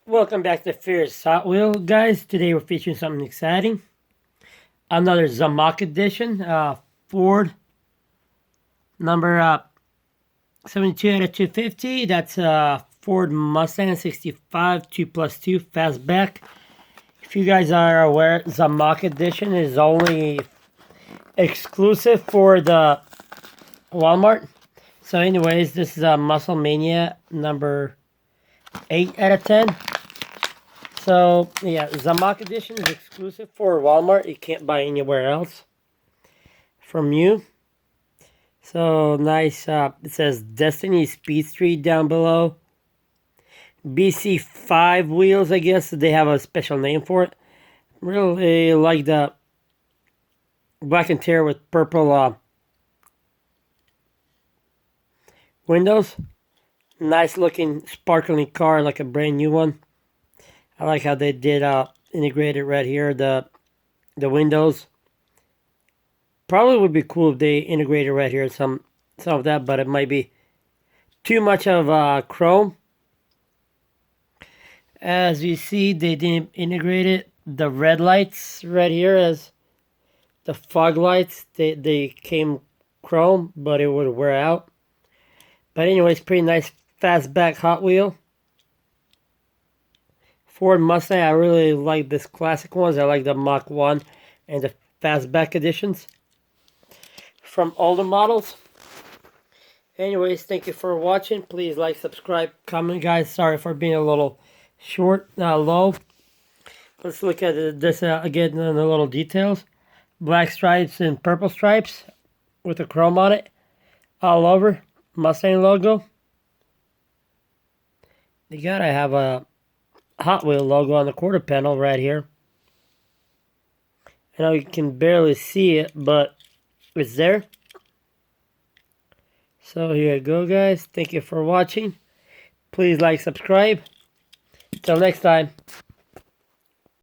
Welcome back to Fierce Hot Wheel, guys. Today we're featuring something exciting. Another Zamac edition, Ford number 72 out of 250. That's Ford Mustang 65 2+2 Fastback. If you guys are aware, Zamac edition is only exclusive for the Walmart. So anyways, this is a Muscle Mania number 8 out of 10. So, yeah, Zamac edition is exclusive for Walmart. You can't buy anywhere else from you. So, nice. It says Destiny Speed Street down below. BC5 wheels, I guess. They have a special name for it. Really like the black interior with purple windows. Nice looking sparkling car, like a brand new one. I like how they did integrated right here, the windows. Probably would be cool if they integrated right here some of that, but it might be too much of chrome. As you see, they didn't integrate it. The red lights right here as the fog lights, they came chrome, but it would wear out. But anyways, pretty nice fastback Hot Wheel. Ford Mustang, I really like this classic ones. I like the Mach 1 and the Fastback editions from older models. Anyways, thank you for watching. Please like, subscribe, comment, guys. Sorry for being a little short, low. Let's look at this again in the little details. Black stripes and purple stripes with the chrome on it all over. Mustang logo. You gotta have a Hot Wheel logo on the quarter panel right here. I know you can barely see it, but it's there. So here you go, guys. Thank you for watching. Please like, subscribe. Till next time.